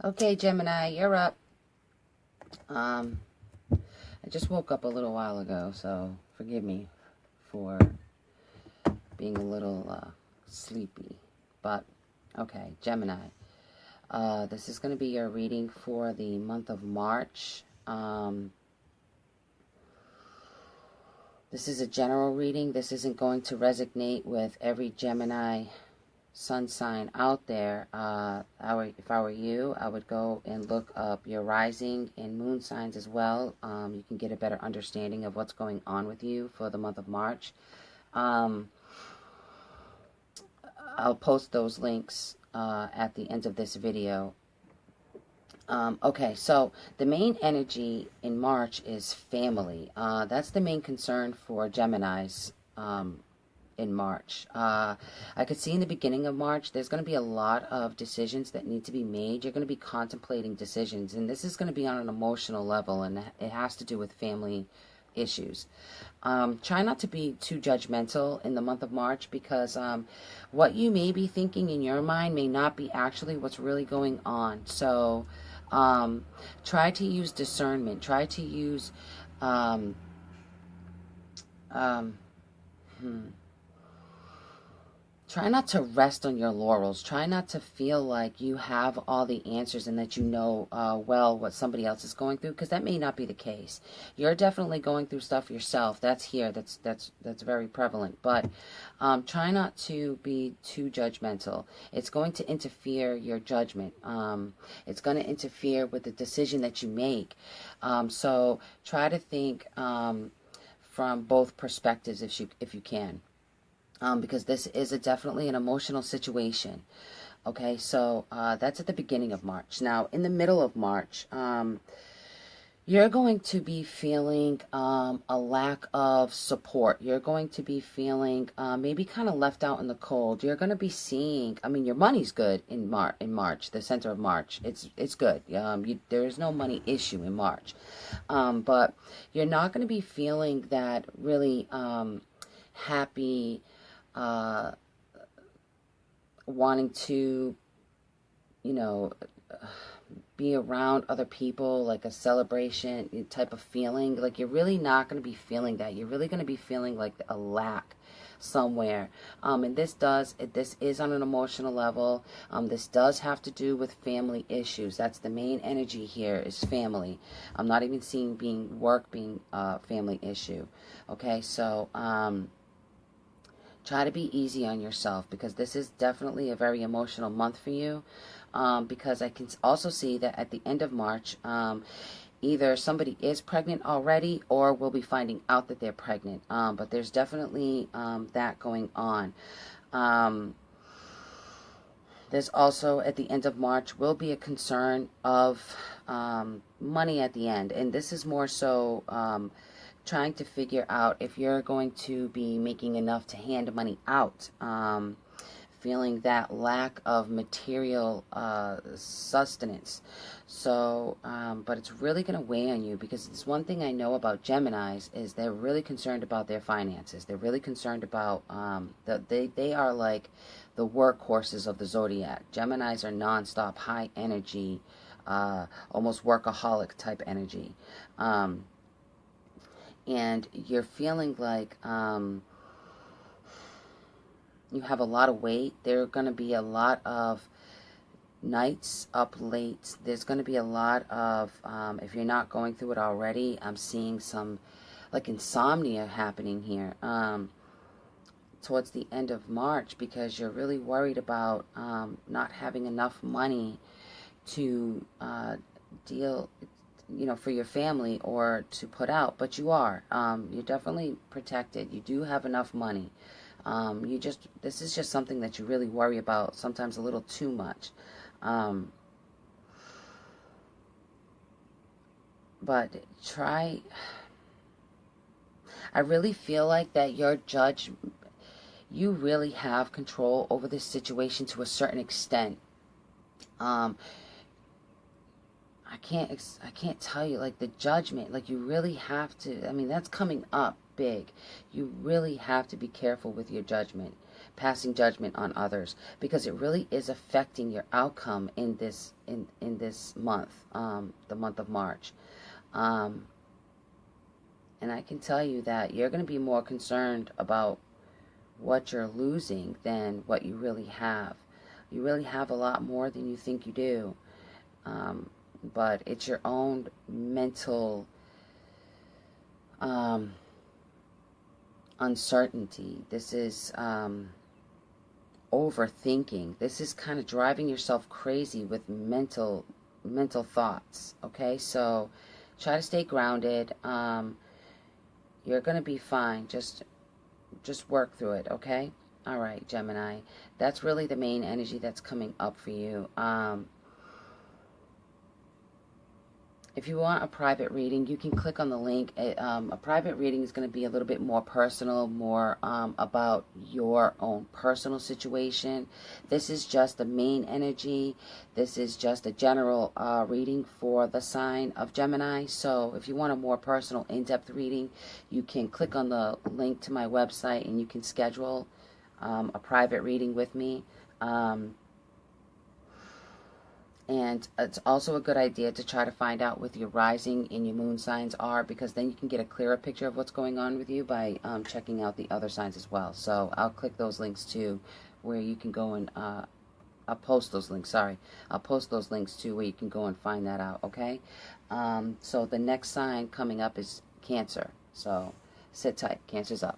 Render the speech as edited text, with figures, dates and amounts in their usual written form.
Okay, Gemini, you're up. I just woke up a little while ago, so forgive me for being a little sleepy. But, okay, Gemini. This is going to be your reading for the month of March. This is a general reading. This isn't going to resonate with every Gemini sun sign out there. If I were you, I would go and look up your rising and moon signs as well. You can get a better understanding of what's going on with you for the month of March. I'll post those links at the end of this video. Okay, so the main energy in March is family. That's the main concern for Geminis in March. I could see in the beginning of March, there's going to be a lot of decisions that need to be made. You're going to be contemplating decisions, and this is going to be on an emotional level, and it has to do with family issues. Try not to be too judgmental in the month of March, because what you may be thinking in your mind may not be actually what's really going on. So try to use discernment. Try to use try not to rest on your laurels. Try not to feel like you have all the answers and that you know well what somebody else is going through, because that may not be the case. You're definitely going through stuff yourself. That's here. That's very prevalent. But try not to be too judgmental. It's going to interfere your judgment. It's going to interfere with the decision that you make. So try to think from both perspectives if you can. Because this is definitely an emotional situation. Okay, so that's at the beginning of March. Now, in the middle of March, you're going to be feeling a lack of support. You're going to be feeling maybe kind of left out in the cold. You're going to be seeing, I mean, your money's good in March, the center of March. It's good. There is no money issue in March. But you're not going to be feeling that really happy, wanting to, be around other people, like a celebration type of feeling. Like, you're really not going to be feeling that. You're really going to be feeling like a lack somewhere. And this is on an emotional level. This does have to do with family issues. That's the main energy here, is family. I'm not even seeing work being a family issue. Okay, so try to be easy on yourself, because this is definitely a very emotional month for you. Because I can also see that at the end of March, either somebody is pregnant already or will be finding out that they're pregnant. But there's definitely that going on. There's also, at the end of March, will be a concern of money at the end. And this is more so trying to figure out if you're going to be making enough to hand money out. Feeling that lack of material sustenance. So, but it's really going to weigh on you, because it's one thing I know about Geminis is they're really concerned about their finances. They're really concerned about, they are like the workhorses of the zodiac. Geminis are nonstop, high energy, almost workaholic type energy. And you're feeling like you have a lot of weight. There are going to be a lot of nights up late. There's going to be a lot of, if you're not going through it already, I'm seeing some like insomnia happening here towards the end of March, because you're really worried about not having enough money to deal, for your family or to put out. But you are. You're definitely protected. You do have enough money. This is just something that you really worry about, sometimes a little too much. But I really feel like that you really have control over this situation to a certain extent. I can't tell you, like, the judgment, like, you really have to, I mean, that's coming up big. You really have to be careful with your judgment, passing judgment on others, because it really is affecting your outcome in this month, the month of March. And I can tell you that you're going to be more concerned about what you're losing than what you really have. You really have a lot more than you think you do. But it's your own mental uncertainty. This is overthinking. This is kind of driving yourself crazy with mental thoughts. Okay, so try to stay grounded. You're gonna be fine. Just work through it. Okay. All right, Gemini. That's really the main energy that's coming up for you. If you want a private reading, you can click on the link. A private reading is going to be a little bit more personal, more about your own personal situation. This is just the main energy. This is just a general reading for the sign of Gemini. So if you want a more personal, in-depth reading, you can click on the link to my website and you can schedule a private reading with me. And it's also a good idea to try to find out what your rising and your moon signs are, because then you can get a clearer picture of what's going on with you by checking out the other signs as well. So I'll click those links too, where you can go and I'll post those links. Sorry, I'll post those links too, where you can go and find that out. Okay. So the next sign coming up is Cancer. So sit tight. Cancer's up.